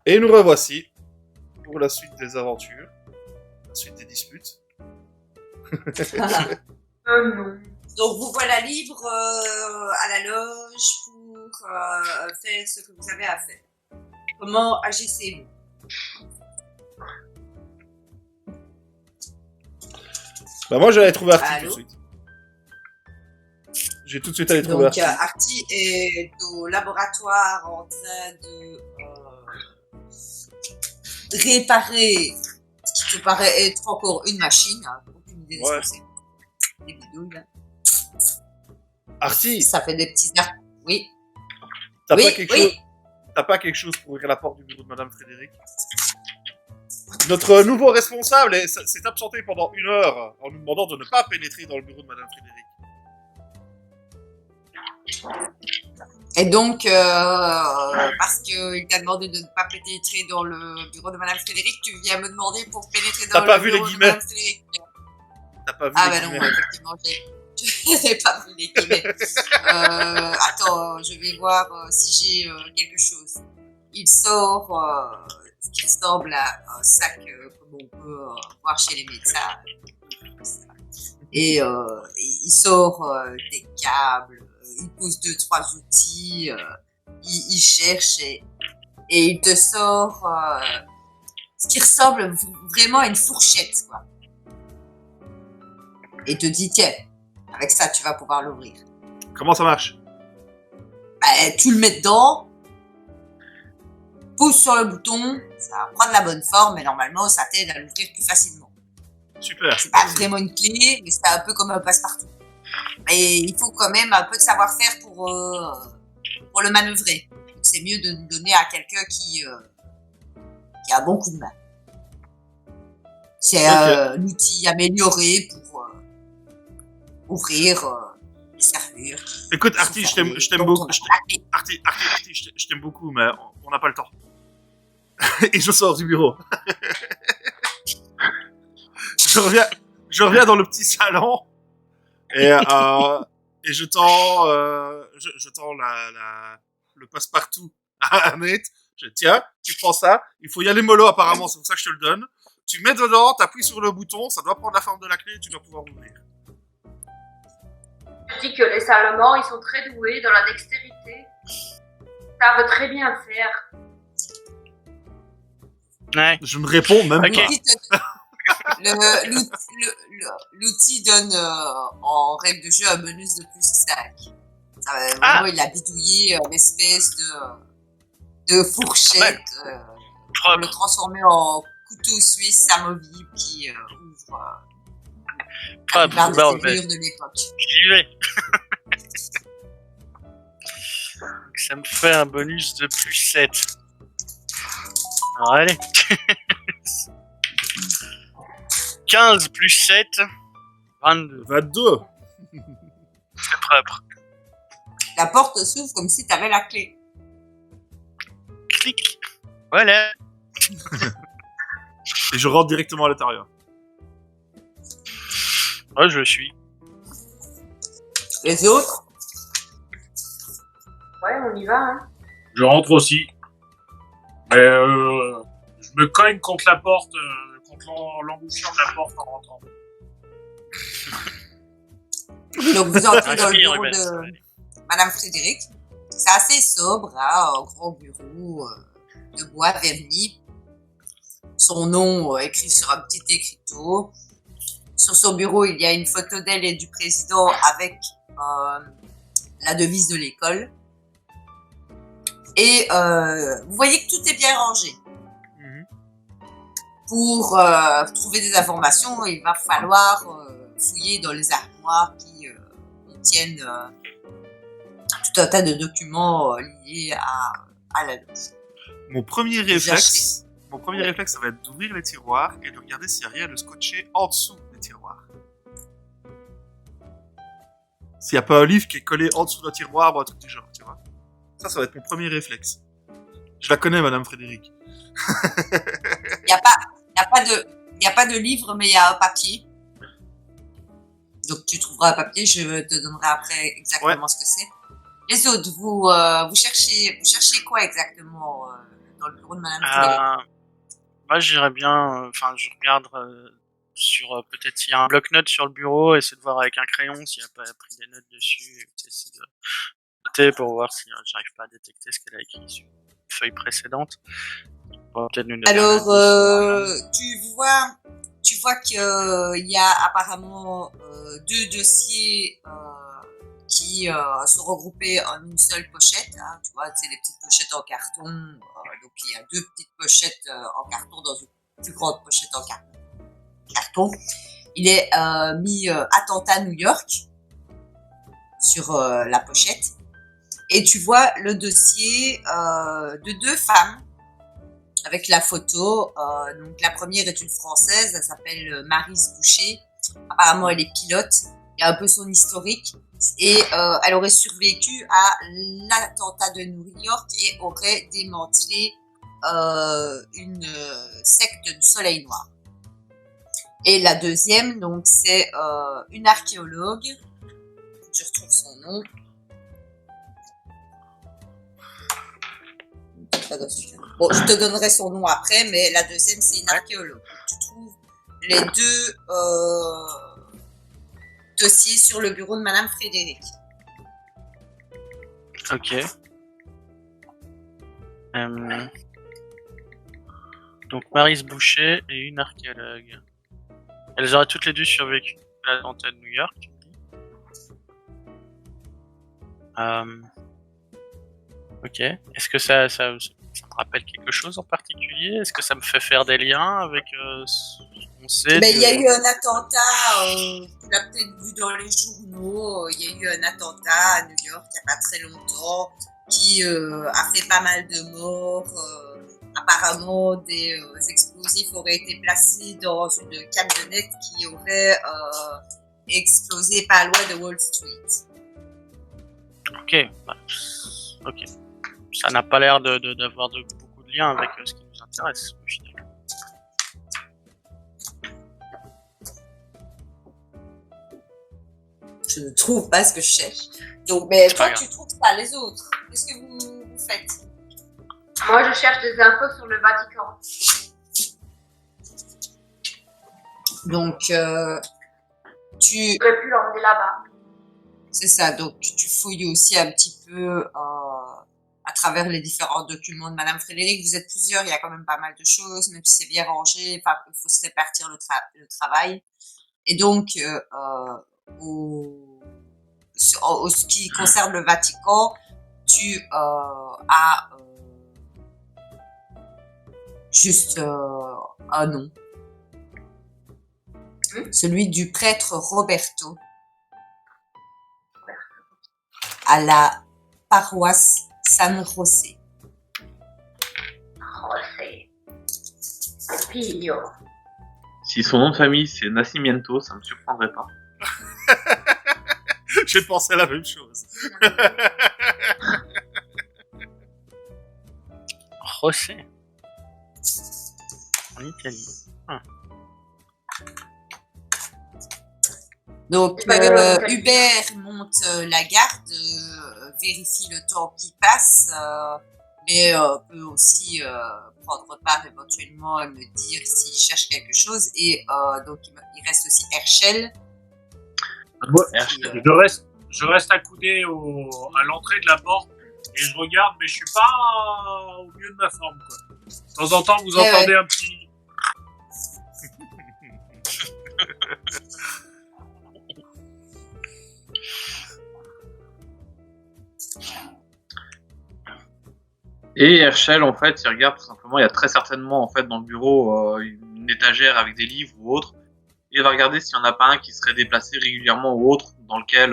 Et nous revoici pour la suite des aventures, la suite des disputes. Non. Donc vous voilà libre à la loge pour faire ce que vous avez à faire. Comment agissez-vous? Bah moi j'allais trouver Artie Allô? tout de suite. J'ai tout de suite allé trouver Donc Artie. Artie est au laboratoire en train de réparer ce qui te paraît être encore une machine. Hein. Aucune idée de ce Ouais. que c'est. Des bidouilles là. Artie, Ça fait des petits arcs. Oui. t'as Oui, pas quelque oui. chose t'as pas quelque chose pour ouvrir la porte du bureau de Madame Frédéric? Notre nouveau responsable s'est absenté pendant 1 heure en nous demandant de ne pas pénétrer dans le bureau de Madame Frédéric. Et donc, parce qu'il t'a demandé de ne pas pénétrer dans le bureau de Madame Frédéric, tu viens me demander pour pénétrer T'as dans pas le vu les bureau de guillemets? Madame Frédéric. T'as pas vu Ah les ben non, guillemets? effectivement, je n'ai pas vu les guillemets. Attends, je vais voir si j'ai quelque chose. Il sort ce qui ressemble à un sac comme on peut voir chez les médecins. Et il sort des câbles, il pose 2-3 outils, il cherche et il te sort ce qui ressemble vraiment à une fourchette, quoi. Et te dit, tiens, avec ça, tu vas pouvoir l'ouvrir. Comment ça marche? Bah, tu le mets dedans, pousse sur le bouton, ça va prendre la bonne forme et normalement, ça t'aide à l'ouvrir plus facilement. Super. C'est pas vraiment une clé, mais c'est un peu comme un passe-partout. Mais il faut quand même un peu de savoir-faire pour le manœuvrer. Donc c'est mieux de le donner à quelqu'un qui a un bon coup de main. C'est un outil amélioré pour ouvrir les serrures. Écoute, Artie, je t'aime beaucoup. Artie, je t'aime beaucoup, mais on n'a pas le temps. Et je sors du bureau. je reviens dans le petit salon et je tends le passe-partout à Annette. Je dis, tiens, tu prends ça, il faut y aller mollo apparemment, c'est pour ça que je te le donne. Tu mets dedans, t'appuies sur le bouton, ça doit prendre la forme de la clé et tu dois pouvoir ouvrir. Je dis que les Salamans, ils sont très doués dans la dextérité. Ils savent très bien faire. Ouais. Je ne réponds même Ok. pas. L'outil donne en règle de jeu un bonus de plus 5. Vraiment, il a bidouillé une espèce de fourchette pour le transformer en couteau suisse amovible qui ouvre la plupart des serrures de l'époque. J'y vais. Donc, ça me fait un bonus de plus 7. Alors, allez. 15 plus 7, 22. 22. C'est propre. La porte s'ouvre comme si tu avais la clé. Clic. Voilà. Et je rentre directement à l'intérieur. Ouais, je suis. Les autres? Ouais, on y va, hein. Je rentre aussi. Mais je me cogne contre la porte, contre l'embouchure de la porte en rentrant. Donc vous entrez dans le Respire, bureau Ruben. de Madame Frédéric. C'est assez sobre, hein, un grand bureau de bois verni. Son nom écrit sur un petit écriteau. Sur son bureau, il y a une photo d'elle et du président avec la devise de l'école. Et vous voyez que tout est bien rangé. Pour trouver des informations, il va falloir fouiller dans les armoires qui contiennent tout un tas de documents liés à la loge. Mon premier réflexe, ça va être d'ouvrir les tiroirs et de regarder s'il n'y a rien de scotché en dessous des tiroirs. S'il n'y a pas un livre qui est collé en dessous d'un tiroir ou un truc du genre, tu vois. Ça va être mon premier réflexe. Je la connais, Madame Frédéric. Il n'y a pas de livre, mais il y a un papier. Donc tu trouveras un papier, je te donnerai après exactement ce que c'est. Les autres, vous cherchez quoi exactement dans le bureau de Madame Frédéric. Moi, j'irais bien. Enfin, je regarde sur peut-être s'il y a un bloc-notes sur le bureau, essayer de voir avec un crayon s'il n'y a pas pris des notes dessus, et essayer de noter pour voir si j'arrive pas à détecter ce qu'elle a écrit sur une feuille précédente. Peut-être nous donner un Alors, indice. tu vois qu'il y a apparemment 2 dossiers qui sont regroupés en une seule pochette. Hein, tu vois, c'est des petites pochettes en carton. Donc, il y a 2 petites pochettes en carton dans une plus grande pochette en carton. Il est mis Attentat New York sur la pochette. Et tu vois le dossier de 2 femmes avec la photo. Donc la première est une Française, elle s'appelle Maryse Boucher. Apparemment, elle est pilote. Il y a un peu son historique. Et elle aurait survécu à l'attentat de New York et aurait démantelé une secte du Soleil Noir. Et la deuxième, donc, c'est une archéologue. Je retrouve son nom. Bon, je te donnerai son nom après, mais la deuxième, c'est une archéologue. Tu trouves les 2 dossiers sur le bureau de Madame Frédéric. Ok. Donc Maryse Boucher et une archéologue. Elles auraient toutes les 2 survécu à l'attentat de New York. Ok. Est-ce que ça me rappelle quelque chose en particulier? Est-ce que ça me fait faire des liens avec ce qu'on sait Il y a eu un attentat, tu l'as peut-être vu dans les journaux, il y a eu un attentat à New York il n'y a pas très longtemps qui a fait pas mal de morts. Apparemment, des explosifs auraient été placés dans une camionnette qui aurait explosé pas loin de Wall Street. Ok. Ok. Ça n'a pas l'air d'avoir beaucoup de liens avec ce qui nous intéresse au final. Je ne trouve pas ce que je cherche. Donc, mais toi, tu trouves ça, les autres. Qu'est-ce que vous faites? Moi, je cherche des infos sur le Vatican. Donc, tu... J'aurais pu l'emmener là-bas. C'est ça, donc tu fouilles aussi un petit peu à travers les différents documents de Madame Frédéric. Vous êtes plusieurs, il y a quand même pas mal de choses, même si c'est bien rangé, enfin, il faut se répartir le travail. Et donc, ce qui concerne le Vatican, tu as juste un nom. Celui du prêtre Roberto à la paroisse San José. José. Pio. Si son nom de famille c'est Nascimento, ça me surprendrait pas. J'ai pensé à la même chose. José. En Italie. Donc, Hubert monte la garde, vérifie le temps qui passe, mais peut aussi prendre part éventuellement et me dire s'il cherche quelque chose. Et donc, il reste aussi Herschel. Moi, je reste accoudé à l'entrée de la porte et je regarde, mais je suis pas au mieux de ma forme, quoi. De temps en temps, vous entendez un petit... Et Herschel, en fait, il regarde tout simplement, il y a très certainement, en fait, dans le bureau, une étagère avec des livres ou autre. Il va regarder s'il n'y en a pas un qui serait déplacé régulièrement ou autre, dans lequel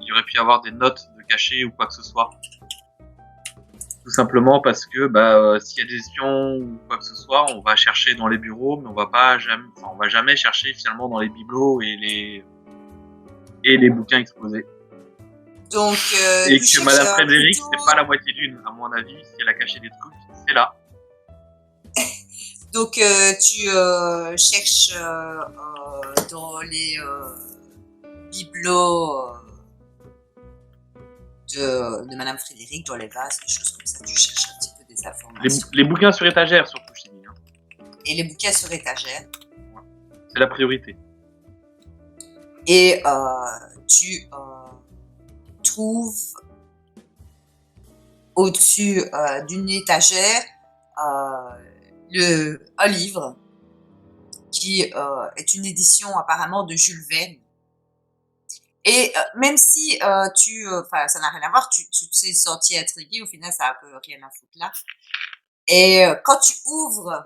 il y aurait pu y avoir des notes de cachet ou quoi que ce soit. Tout simplement parce que s'il y a des espions ou quoi que ce soit, on va chercher dans les bureaux, mais on va jamais chercher finalement dans les bibelots et les bouquins exposés. Donc, et que Madame Frédéric, c'est pas la moitié d'une, à mon avis. Si elle a caché des trucs, c'est là. Donc, tu cherches dans les bibelots de Madame Frédéric, dans les vases, des choses comme ça. Tu cherches un petit peu des informations. Les bouquins sur étagère, surtout, je dis. Hein. Et les bouquins sur étagère. C'est la priorité. Et tu trouves au-dessus d'une étagère un livre qui est une édition apparemment de Jules Verne. Et même si ça n'a rien à voir, tu t'es senti intrigué, au final ça a un peu rien à foutre là. Et quand tu ouvres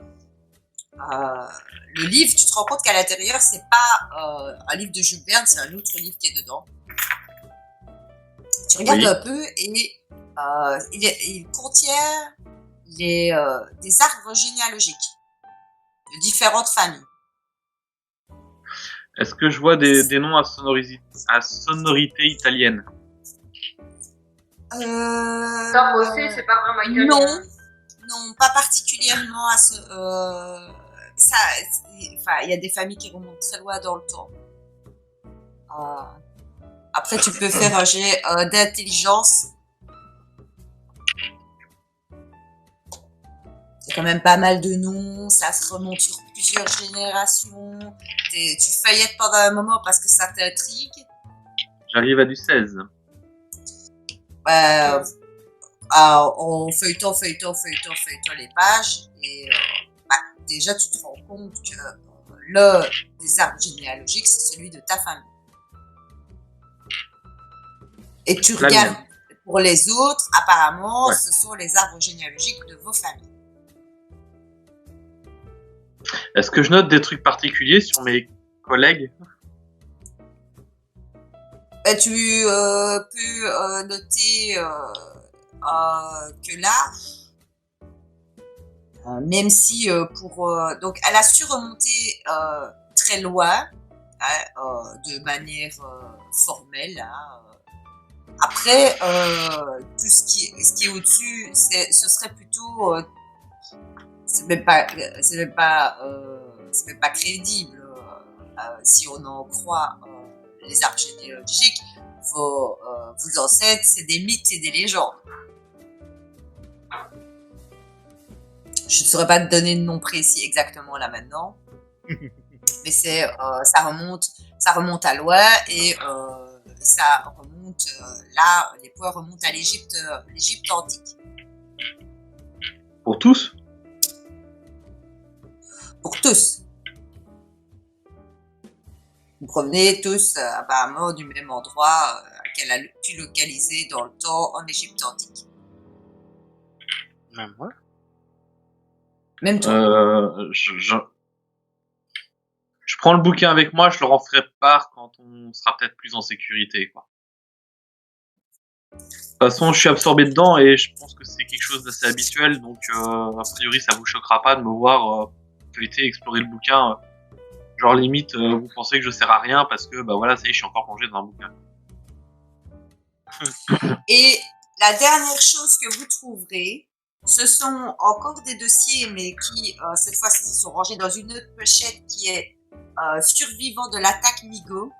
le livre, tu te rends compte qu'à l'intérieur c'est pas un livre de Jules Verne, c'est un autre livre qui est dedans. Tu regardes un peu et il contient des arbres généalogiques de différentes familles. Est-ce que je vois des noms à sonorité italienne? Tom aussi, c'est pas vraiment italien. Non, pas particulièrement à ce. Il y a des familles qui remontent très loin dans le temps. Après, tu peux faire un jet d'intelligence. C'est quand même pas mal de noms, ça se remonte sur plusieurs générations. Tu feuillettes pendant un moment parce que ça t'intrigue. J'arrive à du 16. En feuilletant les pages, et déjà tu te rends compte que l'un des arbres généalogiques, c'est celui de ta famille. Et tu regardes pour les autres, apparemment, ce sont les arbres généalogiques de vos familles. Est-ce que je note des trucs particuliers sur mes collègues? Tu peux noter que là, même si donc elle a su remonter très loin, de manière formelle. Après, tout ce qui est au-dessus, ce serait plutôt c'est même pas crédible si on en croit les arbres généalogiques. Vos ancêtres, c'est des mythes et des légendes. Je ne saurais pas te donner de nom précis exactement là maintenant, mais ça remonte à loin, et ça remonte là, les points remontent à l'Égypte antique. Pour tous? Pour tous. Vous provenez tous apparemment du même endroit qu'elle a pu localiser dans le temps en Égypte antique. Même moi. Même toi. Je prends le bouquin avec moi, je leur en ferai part quand on sera peut-être plus en sécurité, quoi. De toute façon, je suis absorbé dedans et je pense que c'est quelque chose d'assez habituel, donc a priori ça vous choquera pas de me voir feuilleter, explorer le bouquin. Genre limite, vous pensez que je sers à rien parce que voilà, ça y est, je suis encore plongé dans un bouquin. Et la dernière chose que vous trouverez, ce sont encore des dossiers, mais qui cette fois-ci sont rangés dans une autre pochette qui est survivant de l'attaque Migo.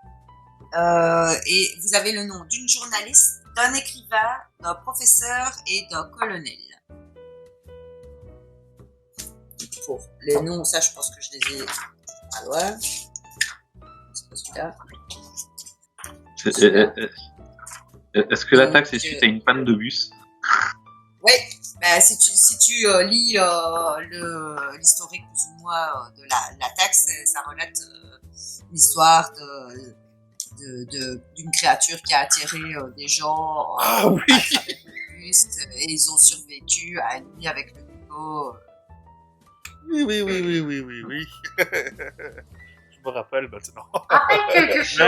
Et vous avez le nom d'une journaliste, d'un écrivain, d'un professeur et d'un colonel. Pour les noms, ça je pense que je les ai à loin. C'est pas celui-là. Est-ce que l'attaque c'est suite à une panne de bus? Oui, si tu lis l'historique plus ou moins de l'attaque, ça relate l'histoire d'une créature qui a attiré des gens à travers le bus, et ils ont survécu à une nuit avec le Nico. Oui. Je me rappelle maintenant. Rappelle quelque chose.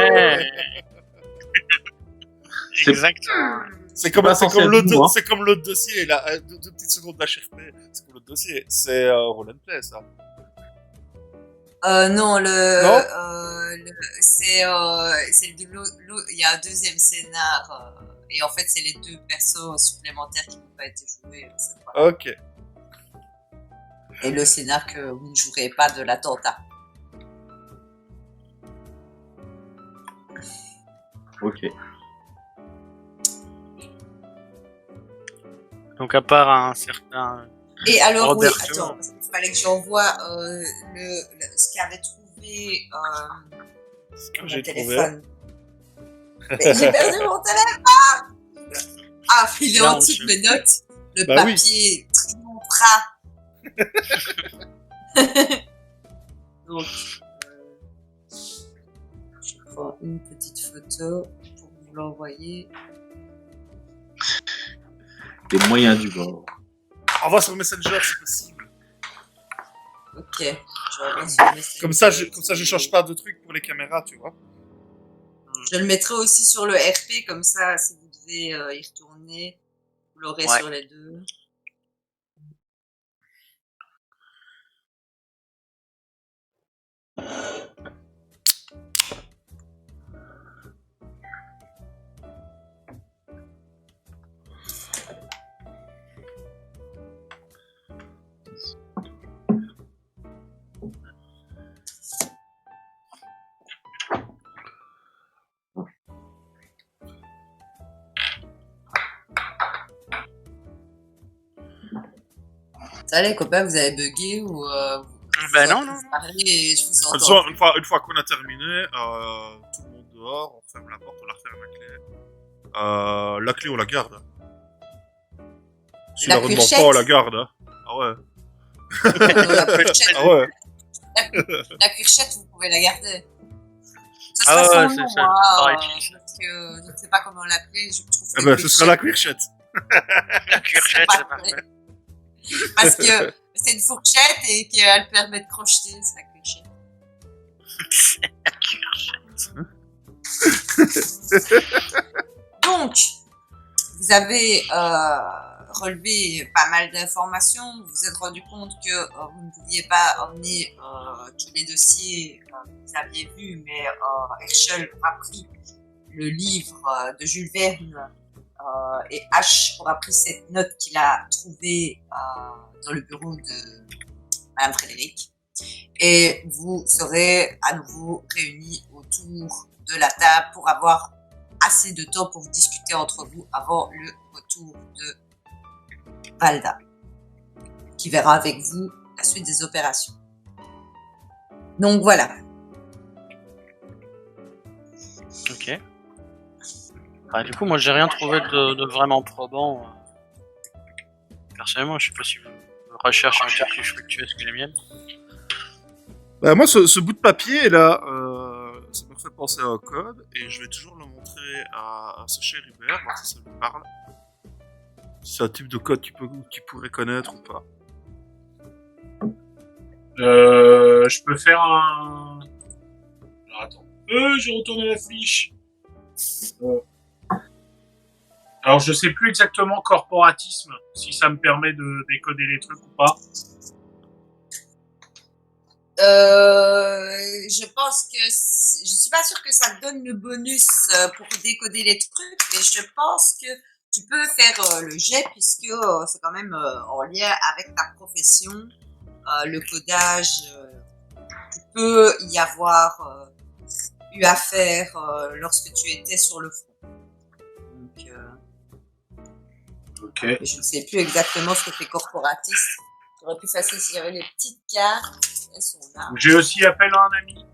Exactement. C'est comme l'autre dossier, là. 2 petites secondes d'HFP. C'est comme l'autre dossier. C'est Roll and Play, ça. Non, Non c'est il y a un deuxième scénar, et en fait c'est les 2 persos supplémentaires qui n'ont pas été joués cette fois. Ok. Et le scénar que vous ne jouerez pas de l'attentat. Ok. Donc à part un certain Et alors, oui, Roberto. attends, parce qu'il fallait que j'envoie ce qu'avait trouvé J'ai mon trouvé. téléphone. Mais j'ai perdu mon téléphone. Ah, il est Là, en on dessous se- de mes notes. Le Bah oui. papier triomphera. Donc, je prends une petite photo pour vous l'envoyer. Les moyens du bord. Envoie sur Messenger, c'est possible. Ok, je reviens sur le message. Comme ça, je change pas de truc pour les caméras, tu vois. Je le mettrai aussi sur le RP, comme ça, si vous devez y retourner, vous l'aurez Ouais. sur les deux. Ça les copains, vous avez bugué ou Ben vous non, en non. parlez et je vous De toute entends. façon, une fois qu'on a terminé, tout le monde dehors, on ferme la porte, on la referme la clé, on la garde. Si La la redemande cuirchette pas, on la garde. Hein. Ah ouais. La cuirchette, Ah ouais. la cuirchette, vous pouvez la garder. Ce Ah sera ouais, son nom, c'est ça. hein, Pareil, parce que je ne sais pas comment l'appeler. Je trouve Eh que ben, ce sera la cuirchette. La cuirchette, pas c'est parfait. Parce que c'est une fourchette et qu'elle permet de crocheter, c'est la cuirchette. La cuirchette. Donc, vous avez relevé pas mal d'informations. Vous vous êtes rendu compte que vous ne pouviez pas emmener tous les dossiers que vous aviez vus, mais Herschel aura pris le livre de Jules Verne et H aura pris cette note qu'il a trouvée dans le bureau de Madame Frédéric. Et vous serez à nouveau réunis autour de la table pour avoir assez de temps pour discuter entre vous avant le retour de Valda, qui verra avec vous la suite des opérations. Donc voilà. Ok. Bah, du coup, moi, j'ai rien trouvé de vraiment probant. Personnellement, je sais pas si vos recherches ont été plus fructueuses que les miennes. Bah, moi, ce bout de papier là, ça me fait penser à un code, et je vais toujours le montrer à ce cher Hubert, voir si ça lui parle. Si c'est un type de code qu'il pourrait connaître ou pas. Je peux faire un... Alors, attends. Je retourne à la fiche. Alors, je sais plus exactement corporatisme, si ça me permet de décoder les trucs ou pas. Je pense que je suis pas sûre que ça te donne le bonus pour décoder les trucs, mais je pense que tu peux faire le jet puisque c'est quand même en lien avec ta profession, le codage. Tu peux y avoir eu affaire lorsque tu étais sur le front. Donc, Ok. je ne sais plus exactement ce que fait corporatiste. Ce serait plus facile s'il y avait les petites cartes. Elles sont là. J'ai aussi appel à un ami.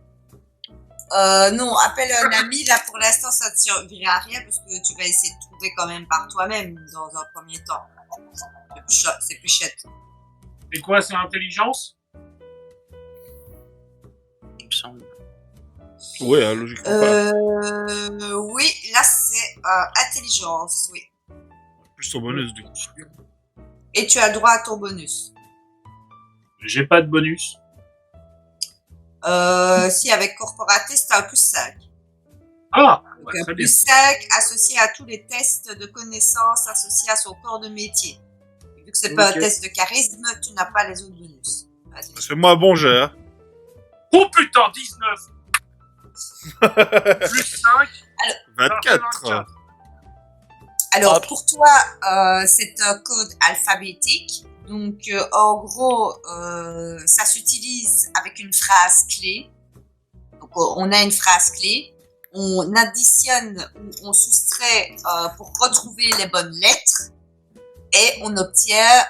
Non, appelle un ami. Là, pour l'instant, ça ne servira à rien parce que tu vas essayer de trouver quand même par toi-même dans un premier temps. C'est plus chouette. C'est quoi, c'est intelligence? Il me semble. Ouais, hein, logiquement pas. Oui, là, c'est intelligence, oui. Plus ton bonus, du coup. Et tu as droit à ton bonus. J'ai pas de bonus. Si, avec corporatiste, tu as un plus 5. Ah, Donc, bah, un très bien. plus 5 associé à tous les tests de connaissances associés à son corps de métier. Et vu que c'est pas un Ok. test de charisme, tu n'as pas les autres bonus. Vas-y. Fais-moi un bon jet, hein. Oh putain, 19 plus 5, 24. Alors, Hop. pour toi, c'est un code alphabétique. Donc, en gros, ça s'utilise avec une phrase clé. Donc, on a une phrase clé. On additionne ou on soustrait pour retrouver les bonnes lettres. Et on obtient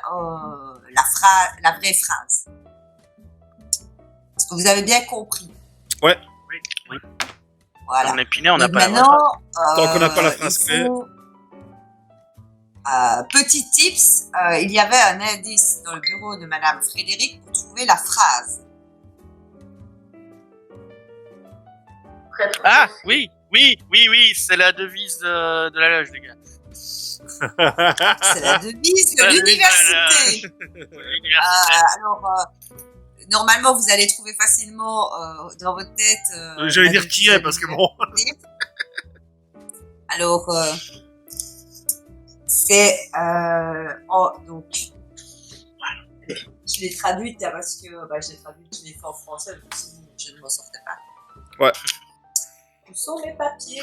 la vraie phrase. Est-ce que vous avez bien compris? Ouais. Oui. Voilà. On est piné, on n'a Donc pas la maintenant, Tant qu'on n'a pas la il phrase clé. faut- petit tips, il y avait un indice dans le bureau de Madame Frédéric pour trouver la phrase. Ah, oui, c'est la devise de la loge, les gars. C'est la devise de La devise l'université. L'université. Alors, normalement, vous allez trouver facilement dans votre tête. J'allais la dire devise qui de est, parce que bon. l'université. Alors, c'est donc je l'ai traduite là, parce que je l'ai traduite, je l'ai fait en français, donc sinon je ne m'en sortais pas. Ouais. Où sont mes papiers?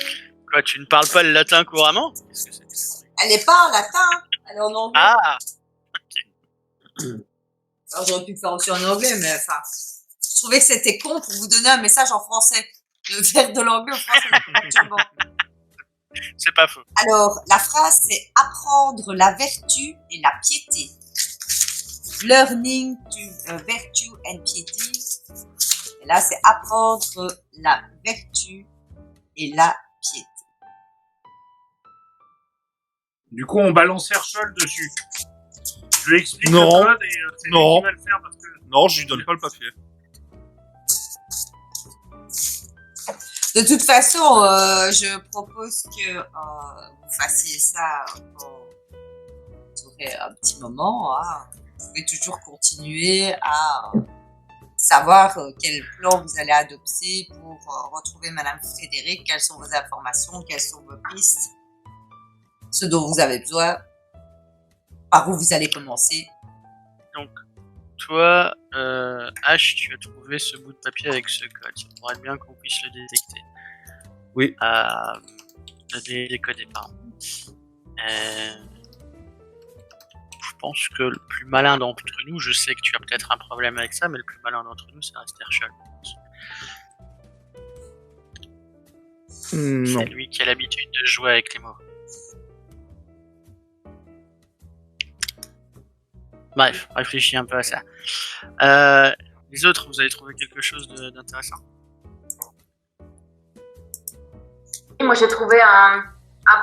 Quoi, tu ne parles pas le latin couramment? Qu'est-ce que c'est que ça? Elle n'est pas en latin, elle est en anglais. Ah, Alors j'aurais pu le faire aussi en anglais, mais enfin, je trouvais que c'était con pour vous donner un message en français. De faire de l'anglais au français, actuellement. c'est pas faux. Alors, la phrase, c'est apprendre la vertu et la piété. Learning to virtue and piety. Et là, c'est apprendre la vertu et la piété. Du coup, on balance Herschel dessus. Je lui explique Non. le code et c'est lui Non. qui va le faire parce que... Non, je lui donne pas le papier. De toute façon, je propose que vous fassiez ça quand vous aurez un petit moment. Hein. Vous pouvez toujours continuer à savoir quel plan vous allez adopter pour retrouver Madame Frédéric, quelles sont vos informations, quelles sont vos pistes, ce dont vous avez besoin, par où vous allez commencer. Donc, toi, H, tu as trouvé ce bout de papier avec ce code. Ça pourrait être bien qu'on puisse le détecter. Oui. Le décoder, pardon. Je pense que le plus malin d'entre nous, je sais que tu as peut-être un problème avec ça, mais le plus malin d'entre nous, ça reste Herschel. Non. C'est lui qui a l'habitude de jouer avec les mots. Bref, réfléchis un peu à ça. Les autres, vous avez trouvé quelque chose d'intéressant? Moi, j'ai trouvé un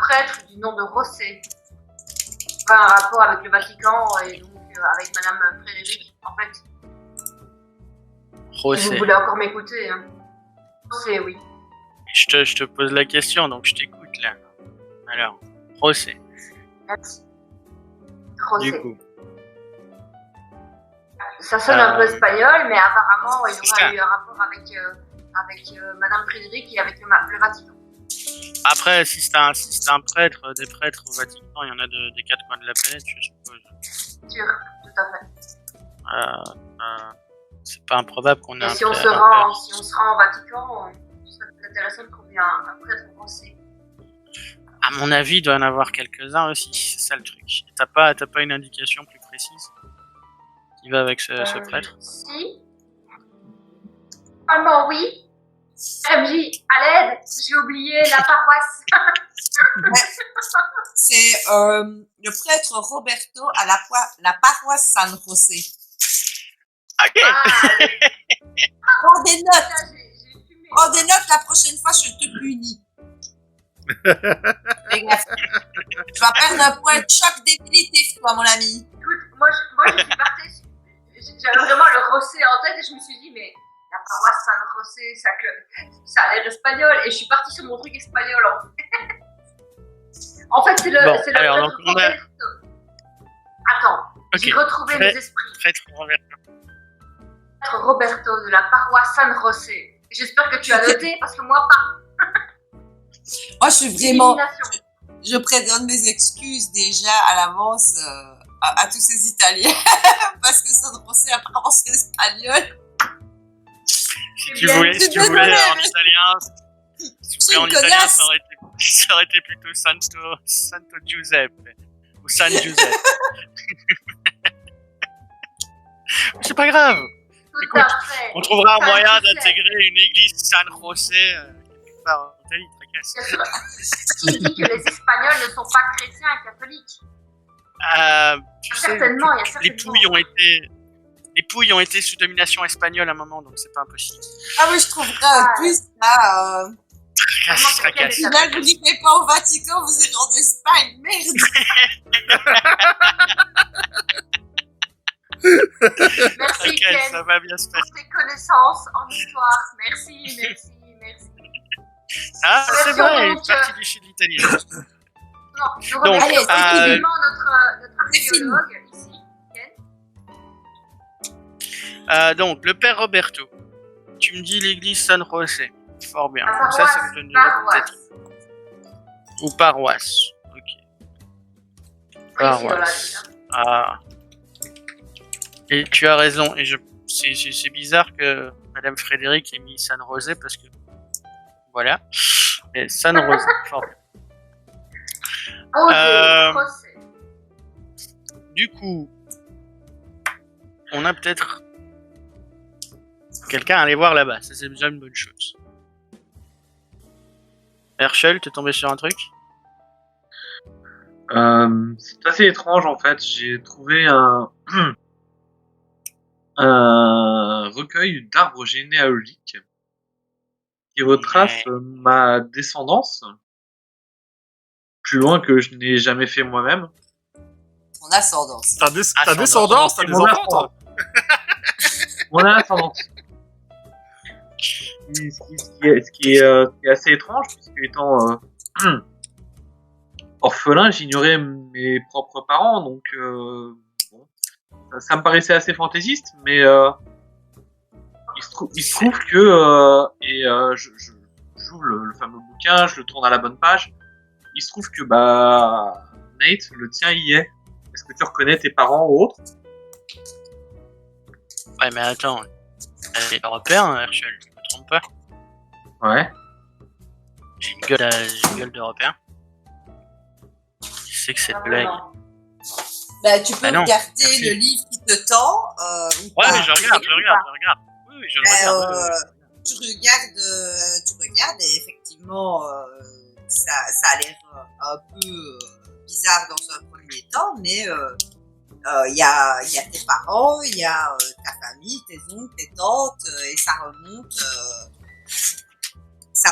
prêtre du nom de Rosset. Enfin, un rapport avec le Vatican et donc avec Madame Frédéric, en fait. Si Rosset. vous voulez encore m'écouter. Hein. Rosset, oui. Je te pose la question, donc je t'écoute là. Alors, Rosset, Merci. du Rosset. coup. Ça sonne un peu espagnol, mais apparemment, il C'est aura ça. eu un rapport avec Madame Frédéric et avec le Vatican. Après, si c'est un prêtre, des prêtres au Vatican, il y en a des quatre coins de la planète, je suppose. Sûr, tout à fait. C'est pas improbable qu'on ait Et un si on prêtre. se rend au Vatican, ce serait intéressant de trouver un prêtre français. À mon avis, il doit y en avoir quelques-uns aussi, c'est ça le truc. T'as pas une indication plus précise qui va avec ce prêtre? Si. Normalement, oui. MJ, à l'aide, j'ai oublié la paroisse. C'est le prêtre Roberto à la paroisse San José. Ok. Prends des notes. Ça, j'ai fumé. Prends des notes, la prochaine fois, je te punis. Fais gaffe. Tu vas perdre un point de choc définitif, toi, mon ami. Écoute, moi, je suis partie. J'avais vraiment le Rosset en tête et je me suis dit, mais la paroisse San José, ça a l'air espagnol. Et je suis partie sur mon truc espagnol, en fait. En fait, c'est le alors, prêtre donc, on a- Roberto. Attends, Ok. j'ai retrouvé Prêtre- mes esprits. Prêtre Roberto. Prêtre Roberto de la paroisse San José. J'espère que tu as noté parce que moi, pas. Moi, je suis vraiment. Élimination. Je présente mes excuses déjà à l'avance à tous ces Italiens. Parce que San José, apparemment, c'est espagnol. Si Eh tu bien, voulais, je suis si tu voulais désolée, en mais- italien, si tu voulais en une italien, connasse. ça aurait été plutôt Santo Giuseppe ou San Giuseppe. C'est pas grave. Tout Écoute, à fait. On trouvera un San moyen José. d'intégrer une église San José quelque part en Italie, tracasse. Bien sûr. Qui dit que les Espagnols ne sont pas chrétiens et catholiques? Tu sais, Certainement, il y a les certainement. pouilles ont été sous domination espagnole à un moment, donc c'est pas impossible. Ah oui, je trouverais en plus ça. Tracasse, tracasse. Quel Là, vous n'irez pas au Vatican, vous irez en Espagne, merde. Merci Ok, Ken ça va bien se pour passer. tes connaissances en histoire. Merci, merci, merci. Ah, c'est Version vrai, une donc, partie du sud italien. Non, nous Donc, remercions allez, évidemment notre c'est fini. archéologue ici, Ken. Donc, le père Roberto. Tu me dis l'église San José. Fort bien. La Donc ça paroisse, me donne peut-être. paroisse. Ou paroisse. Ok. Oui, c'est dans la Paroisse. ville. Ah. Et tu as raison. Et c'est bizarre que Madame Frédéric ait mis San José parce que. Voilà. Mais San José. Fort bien. Oh, procès. Du coup, on a peut-être quelqu'un à aller voir là-bas. Ça, c'est déjà une bonne chose. Herschel, t'es tombé sur un truc? C'est assez étrange en fait. J'ai trouvé un recueil d'arbres généalogiques qui retrace ma descendance plus loin que je n'ai jamais fait moi-même. Mon ascendance. T'as descendance, t'as des Mon enfants, toi. Mon ascendance. Ce qui est assez étrange, puisque étant orphelin, j'ignorais mes propres parents, donc bon, ça me paraissait assez fantaisiste, mais il se trouve que j'ouvre le fameux bouquin, je le tourne à la bonne page. Il se trouve que Nate, le tien y est. Est-ce que tu reconnais tes parents ou autres? Ouais, mais attends. Elle est européen, Herschel. Je me trompe pas. Ouais. J'ai une gueule d'européen. Je sais que cette blague. Bah, tu peux Bah non, regarder merci. le livre qui te tend. Ou Ouais, pas. mais je regarde. Oui, je le regarde. Tu regardes et effectivement, ça a l'air un peu bizarre dans un premier temps, mais il y a tes parents, il y a ta famille, tes oncles, tes tantes, et ça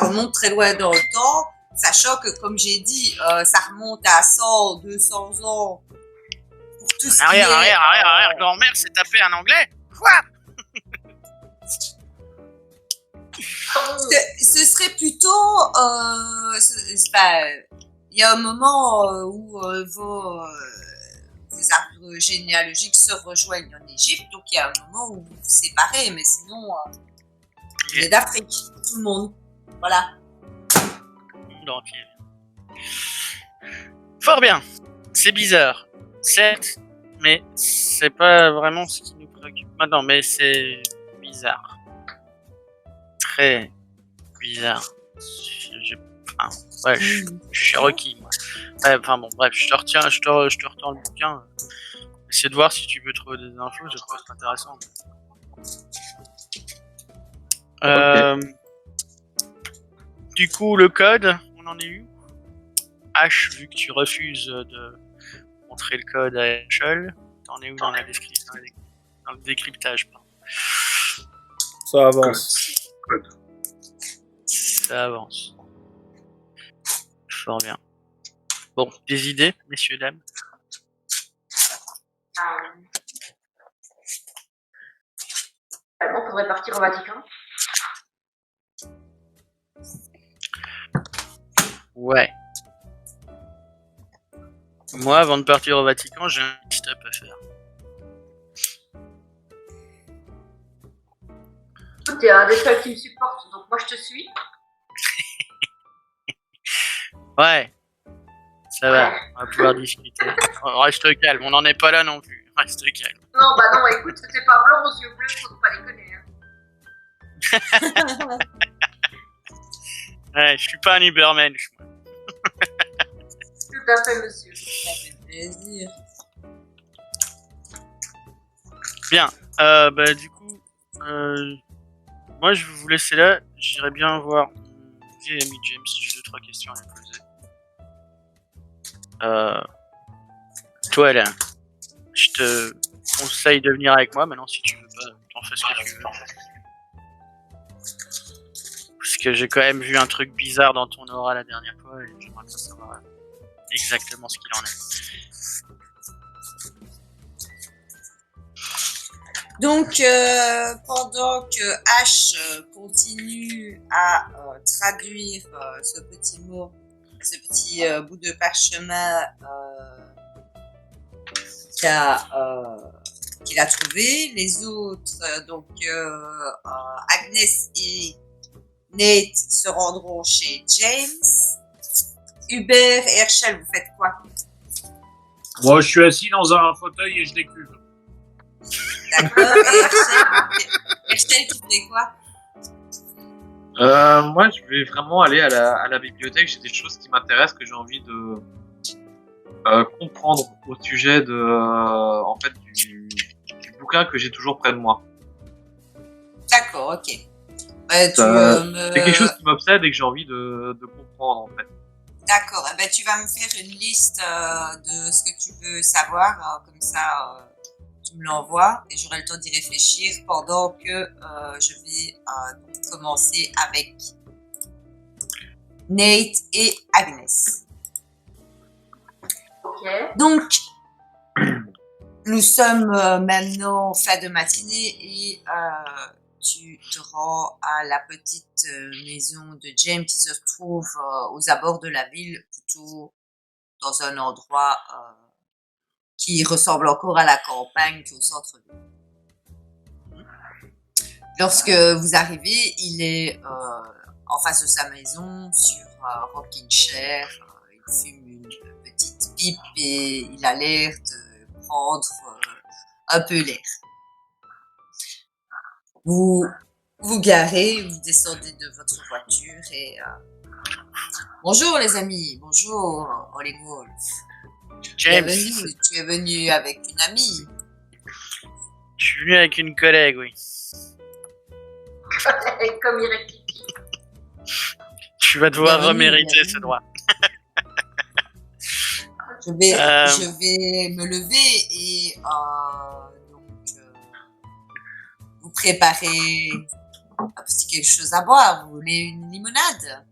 remonte très loin dans le temps, sachant que, comme j'ai dit, ça remonte à 100, 200 ans pour tout ce qui est... Arrière, grand-mère s'est tapé un anglais. Quoi? Ce serait plutôt... il y a un moment où vos arbres généalogiques se rejoignent en Égypte, donc il y a un moment où vous vous séparez, mais sinon, il est d'Afrique, tout le monde. Voilà. Donc, fort bien. C'est bizarre. Certes, mais c'est pas vraiment ce qui nous préoccupe maintenant, mais c'est bizarre. Très bizarre. Je suis requis, moi. Ouais, enfin bon, bref, je te retourne le bouquin. Essaye de voir si tu peux trouver des infos, je trouve ça intéressant. Du coup, le code, on en est où? H, vu que tu refuses de montrer le code à Herschel, t'en es où dans la description, dans le décryptage, pardon. Ça avance. Ça avance. Fort bien. Bon, des idées, messieurs, dames? On faudrait partir au Vatican. Ouais. Moi, avant de partir au Vatican, j'ai un stop à faire. T'es un des seuls qui me supporte, donc moi je te suis. Ouais. Ça va, on va pouvoir discuter. Reste calme, on n'en est pas là non plus. Reste calme. Non, bah non, écoute, t'es pas blanc aux yeux bleus, faut pas déconner. Hein. Ouais, je suis pas un Uberman, moi. Tout à fait, monsieur. Ça fait plaisir. Bien, du coup, moi je vais vous laisser là. J'irai bien voir mon vieil ami James. J'ai 2-3 questions à lui poser. toi là, je te conseille de venir avec moi. Maintenant, si tu veux pas, t'en fais ce que tu veux. Parce que j'ai quand même vu un truc bizarre dans ton aura la dernière fois et j'aimerais bien savoir exactement ce qu'il en est. Donc, pendant que Ash continue à traduire ce petit mot, ce petit bout de parchemin qu'il a trouvé, les autres, Agnès et Nate se rendront chez James. Hubert et Herschel, vous faites quoi? Moi, je suis assis dans un fauteuil et je décuve. D'accord. Et Herschel, tu fais quoi? Moi, je vais vraiment aller à la bibliothèque. J'ai des choses qui m'intéressent, que j'ai envie de comprendre au sujet du bouquin que j'ai toujours près de moi. D'accord, ok. C'est quelque chose qui m'obsède et que j'ai envie de comprendre, en fait. D'accord. Tu vas me faire une liste de ce que tu veux savoir, comme ça tu me l'envoies et j'aurai le temps d'y réfléchir pendant que je vais donc commencer avec Nate et Agnès. Ok. Donc, nous sommes maintenant fin de matinée et tu te rends à la petite maison de James qui se trouve aux abords de la ville, plutôt dans un endroit qui ressemble encore à la campagne qu'au centre-ville. Lorsque vous arrivez, il est en face de sa maison, sur rocking chair. Il fume une petite pipe et il a l'air de prendre un peu l'air. Vous vous garez, vous descendez de votre voiture et bonjour les amis, bonjour Hollywood. James, Bienvenue, tu es venu avec une amie. je suis venu avec une collègue, oui. Comme il rectifie. Tu vas devoir Bienvenue, remériter bienvenue. ce droit. Je vais me lever et vous préparer un petit quelque chose à boire. Vous voulez une limonade?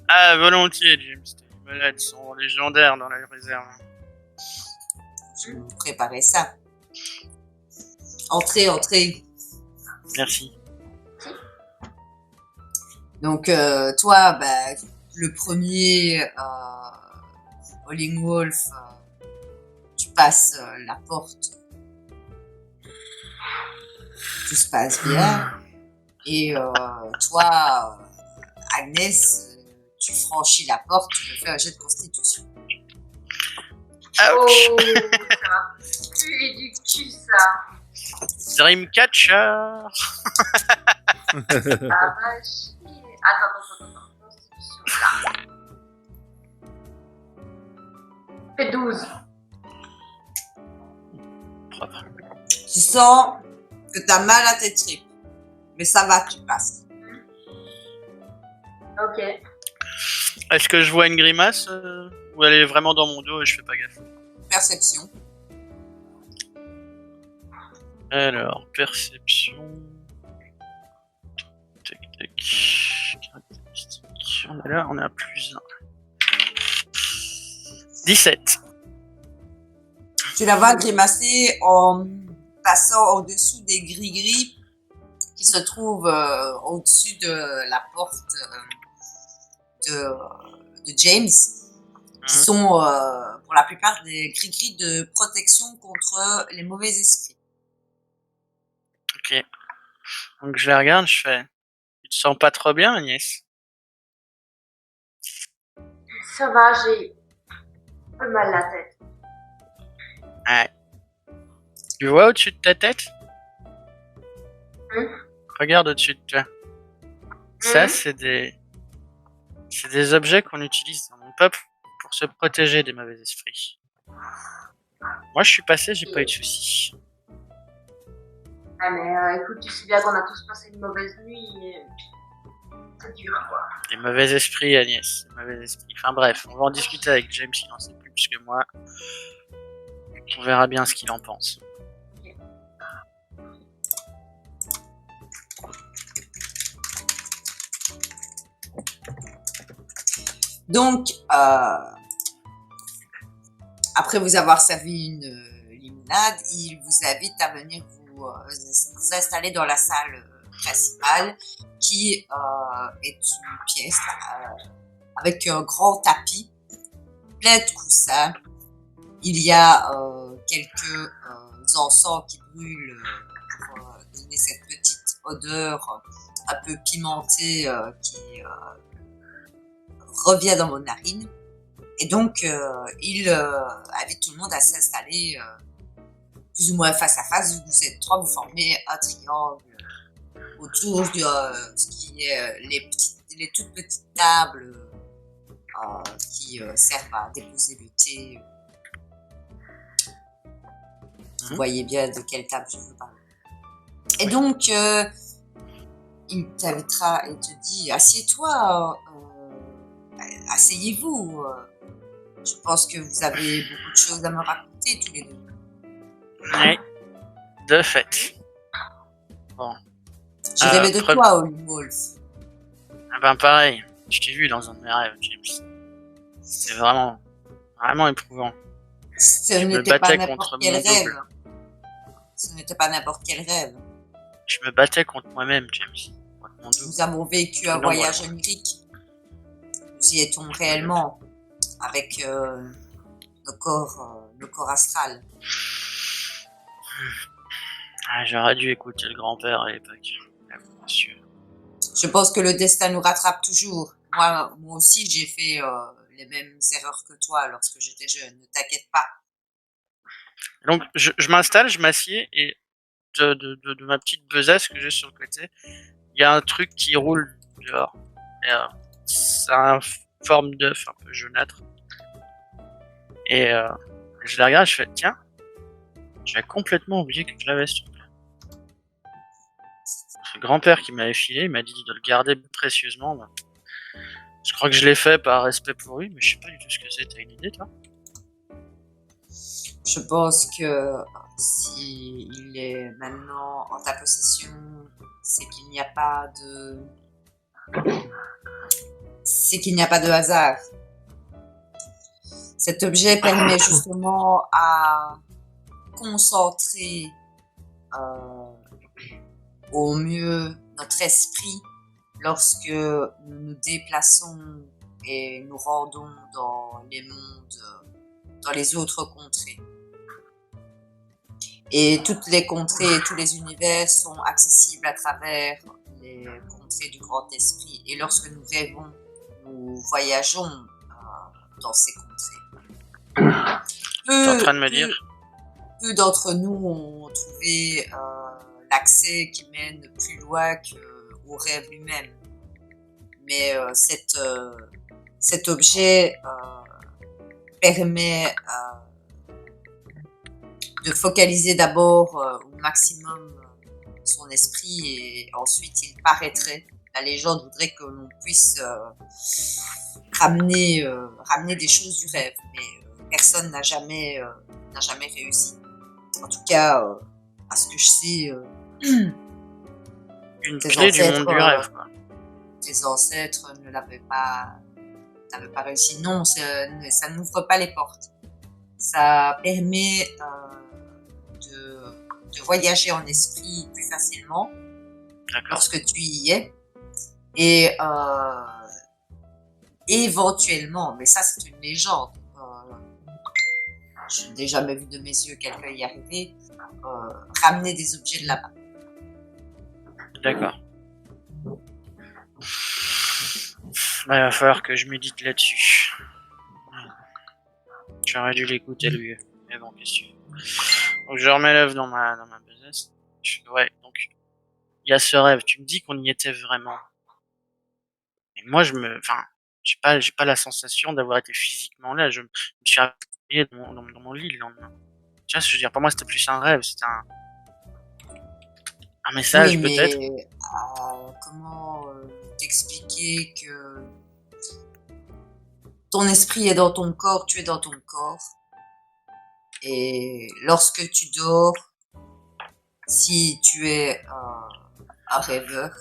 Ah, volontiers, James. Les malades sont légendaires dans la réserve. Je vais vous préparer ça. Entrez, entrez. Merci. Donc, toi, le premier Howling Wolf, tu passes la porte. Tout se passe bien. Et toi, Agnès, tu franchis la porte, tu me fais un jet de constitution. Oh, Ouch! ça va puer du cul, ça. Dreamcatcher! Ah, va chier. Attends. Constitution, là. Fait 12. Propre. Tu sens que t'as mal à tes tripes. Mais ça va, tu passes. Ok. Est-ce que je vois une grimace ou elle est vraiment dans mon dos et je fais pas gaffe? Perception. Alors, perception. Tac, tac. Caractéristiques. On est là, on est à plus 1. 17. Tu la vois grimacer en passant au-dessous des gris-gris qui se trouvent au-dessus de la porte de James, qui sont pour la plupart des gris-gris de protection contre les mauvais esprits. Ok. Donc je la regarde, je fais. Tu te sens pas trop bien, Agnès? Ça va, j'ai un peu mal à la tête. Ouais. Tu vois au-dessus de ta tête? Regarde au-dessus de toi. Ça, c'est des objets qu'on utilise dans mon peuple pour se protéger des mauvais esprits. Moi, je suis passé, j'ai pas eu de soucis. Ah, mais écoute, tu sais bien qu'on a tous passé une mauvaise nuit et c'est dur, quoi. Des mauvais esprits, Agnès. Des mauvais esprits. Enfin bref, on va en discuter avec James, il en sait plus que moi. On verra bien ce qu'il en pense. Donc, après vous avoir servi une limonade, il vous invite à venir vous installer dans la salle principale, qui est une pièce avec un grand tapis, plein de coussins. Il y a quelques encens qui brûlent pour donner cette petite odeur un peu pimentée qui revient dans vos narines. Et donc, il invite tout le monde à s'installer plus ou moins face à face. Vous êtes trois, vous formez un triangle autour de ce qui est les toutes petites tables qui servent à déposer le thé. Vous voyez bien de quelle table je veux parler. Et donc, il t'invitera et te dit, assieds-toi, asseyez-vous. Je pense que vous avez beaucoup de choses à me raconter tous les deux. Oui, de fait. Bon. J'ai rêvé de toi, Wolf. Ah ben pareil, je t'ai vu dans un de mes rêves, James. C'était vraiment éprouvant. Ce Je me n'était pas battais n'importe contre quel mon rêve. double. Ce n'était pas n'importe quel rêve. Je me battais contre moi-même, James. Contre mon double. Nous avons vécu un Non, voyage voilà. onirique. Nous y étions réellement avec le corps astral. Ah, j'aurais dû écouter le grand-père à l'époque. J'avoue, monsieur. Je pense que le destin nous rattrape toujours. Moi aussi, j'ai fait les mêmes erreurs que toi lorsque j'étais jeune. Ne t'inquiète pas. Donc, je m'installe, je m'assieds, et de ma petite besace que j'ai sur le côté, il y a un truc qui roule dehors. Et, c'est une forme d'œuf un peu jaunâtre. Et je la regarde, je fais, tiens, j'avais complètement oublié que je l'avais ce truc-là. C'est le grand-père qui m'avait filé, il m'a dit de le garder précieusement. Bah. Je crois que je l'ai fait par respect pour lui, mais je sais pas du tout ce que c'est. T'as une idée, toi? Je pense que si il est maintenant en ta possession, c'est qu'il n'y a pas de hasard. Cet objet permet justement à concentrer au mieux notre esprit lorsque nous nous déplaçons et nous rendons dans les mondes, dans les autres contrées. Et toutes les contrées et tous les univers sont accessibles à travers les contrées du grand esprit. Et lorsque nous rêvons, nous voyageons dans ces contrées. T'es en train de me dire? Peu d'entre nous ont trouvé l'accès qui mène plus loin qu'au rêve lui-même. Mais cet objet permet de focaliser d'abord au maximum son esprit et ensuite il paraîtrait. La légende voudrait que l'on puisse ramener des choses du rêve, mais personne n'a jamais réussi. En tout cas, à ce que je sais, une clé du monde du rêve, quoi. Tes ancêtres n'avaient pas réussi. Non, ça n'ouvre pas les portes. Ça permet de voyager en esprit plus facilement lorsque tu y es. Et éventuellement, mais ça c'est une légende, je n'ai jamais vu de mes yeux quelqu'un y arriver, ramener des objets de là-bas. D'accord. Bah, il va falloir que je médite là-dessus. J'aurais dû l'écouter le vieux. Mais bon, qu'est-ce que tu veux. Donc je remets l'œuf dans ma besace. Ouais, donc il y a ce rêve. Tu me dis qu'on y était vraiment. Mais moi, j'ai pas la sensation d'avoir été physiquement là. Je me suis réveillé dans mon lit le lendemain. Tu vois ce que je veux dire? Pour moi, c'était plus un rêve. C'était un message, oui, peut-être. Mais comment t'expliquer que ton esprit est dans ton corps, tu es dans ton corps, Et lorsque tu dors, si tu es un rêveur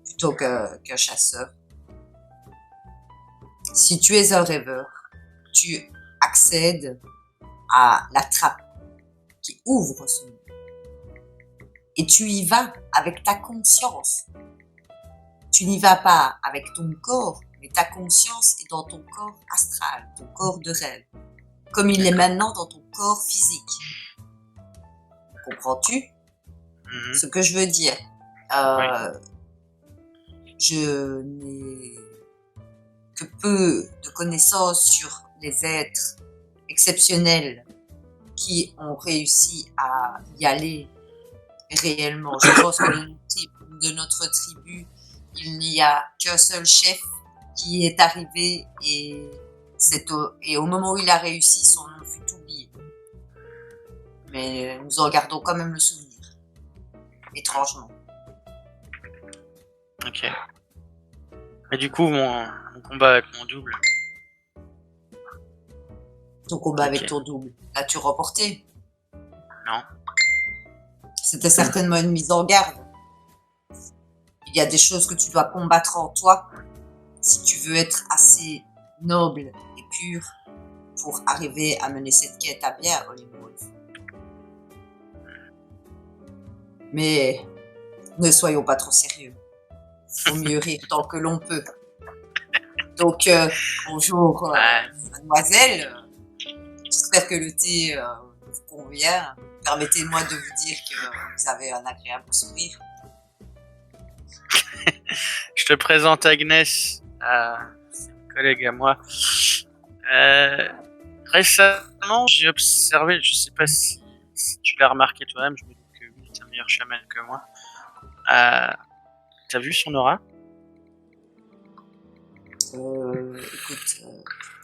plutôt qu'un chasseur, si tu es un rêveur, tu accèdes à la trappe qui ouvre ce monde. Et tu y vas avec ta conscience. Tu n'y vas pas avec ton corps, mais ta conscience est dans ton corps astral, ton corps de rêve, comme il est maintenant dans ton corps physique. Comprends-tu ce que je veux dire? Je n'ai que peu de connaissances sur les êtres exceptionnels qui ont réussi à y aller réellement. Je pense que de notre tribu, il n'y a qu'un seul chef qui est arrivé et au moment où il a réussi, son nom fut oublié. Mais nous en gardons quand même le souvenir. Étrangement. Ok. Et du coup, mon combat avec mon double. Ton combat Ok. avec ton double, l'as-tu remporté? Non. C'était certainement une mise en garde. Il y a des choses que tu dois combattre en toi si tu veux être assez noble et pur pour arriver à mener cette quête à bien, Hollywood. Mais ne soyons pas trop sérieux. Vaut mieux rire tant que l'on peut. Donc, bonjour, mademoiselle. J'espère que le thé vous convient. Permettez-moi de vous dire que vous avez un agréable sourire. Je te présente Agnès, c'est une collègue à moi. Récemment, j'ai observé, je sais pas si tu l'as remarqué toi-même, je me dis que oui, t'es un meilleur chaman que moi. T'as vu son aura? Écoute,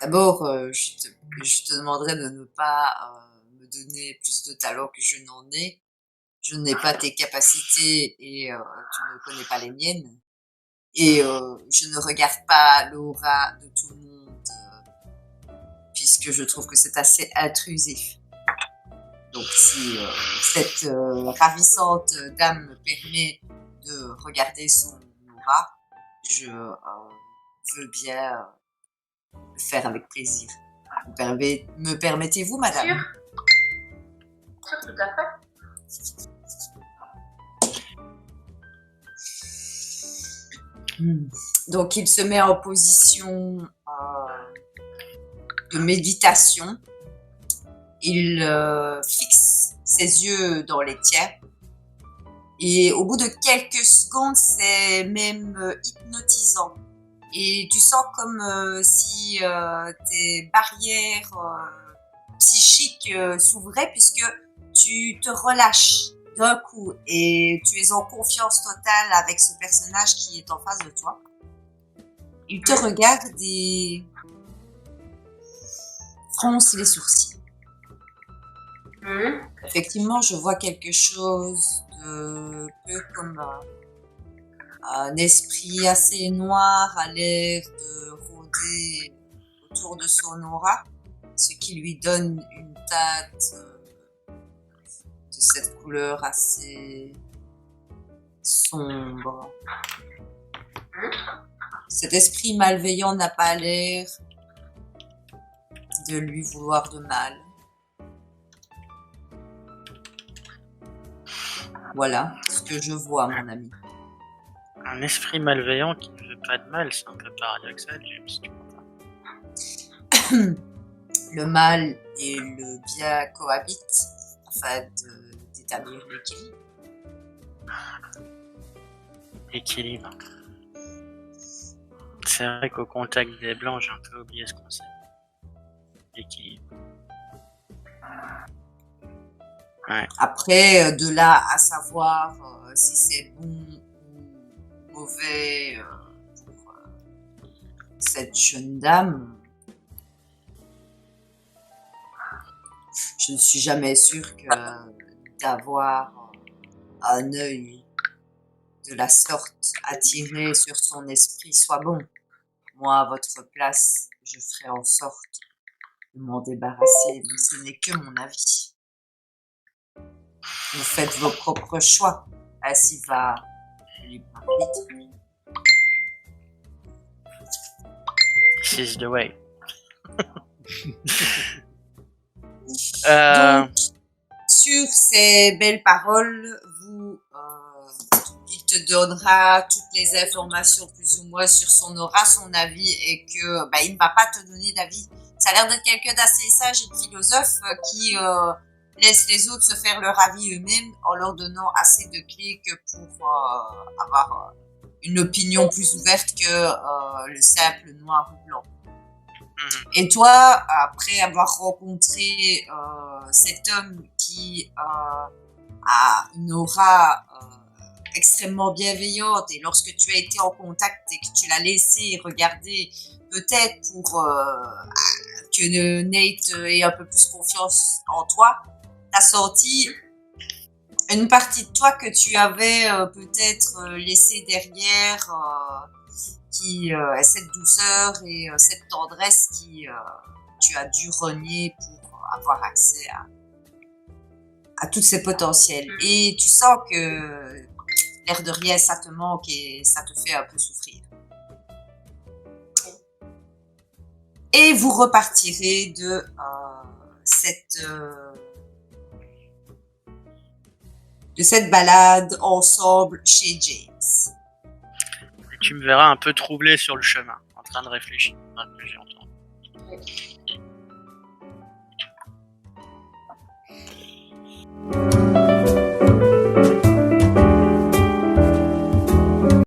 d'abord, je te demanderai de ne pas me donner plus de talent que je n'en ai. Je n'ai pas tes capacités et tu ne connais pas les miennes. Et je ne regarde pas l'aura de tout le monde puisque je trouve que c'est assez intrusif. Donc si cette ravissante dame me permet de regarder son aura, je veux bien le faire avec plaisir. Me permettez-vous, madame? Sûr, tout à fait. Donc il se met en position de méditation. Il fixe ses yeux dans les tiens. Et au bout de quelques secondes, c'est même hypnotisant. Et tu sens comme si tes barrières psychiques s'ouvraient puisque tu te relâches d'un coup et tu es en confiance totale avec ce personnage qui est en face de toi. Il te regarde et fronce les sourcils. Effectivement, je vois quelque chose de peu comme un esprit assez noir a l'air de rôder autour de son aura, ce qui lui donne une teinte de cette couleur assez sombre. Cet esprit malveillant n'a pas l'air de lui vouloir de mal. Voilà ce que je vois, mon ami. Un esprit malveillant qui ne veut pas de mal, c'est un peu paradoxal, James, tu comprends? Le mal et le bien cohabitent afin d'établir l'équilibre. Équilibre. C'est vrai qu'au contact des blancs, j'ai un peu oublié ce concept. Équilibre. Ouais. Après, de là à savoir si c'est bon ou mauvais pour cette jeune dame, je ne suis jamais sûre que d'avoir un œil de la sorte attiré sur son esprit soit bon. Moi, à votre place, je ferai en sorte de m'en débarrasser, mais ce n'est que mon avis. Vous faites vos propres choix. Ainsi va libre arbitre. This is the way. Donc, sur ces belles paroles, il te donnera toutes les informations plus ou moins sur son aura, son avis, et que il ne va pas te donner d'avis. Ça a l'air d'être quelqu'un d'assez sage et de philosophe qui laisse les autres se faire leur avis eux-mêmes en leur donnant assez de clés que pour avoir une opinion plus ouverte que le simple noir ou blanc. Et toi, après avoir rencontré cet homme qui a une aura extrêmement bienveillante, et lorsque tu as été en contact et que tu l'as laissé regarder, peut-être pour que Nate ait un peu plus confiance en toi, t'as senti une partie de toi que tu avais peut-être laissée derrière, cette douceur et cette tendresse qui tu as dû renier pour avoir accès à tous ces potentiels. Et tu sens que l'air de rien, ça te manque et ça te fait un peu souffrir. Et vous repartirez de cette balade ensemble chez James. Et tu me verras un peu troublé sur le chemin, en train de réfléchir à ce que j'ai entendu.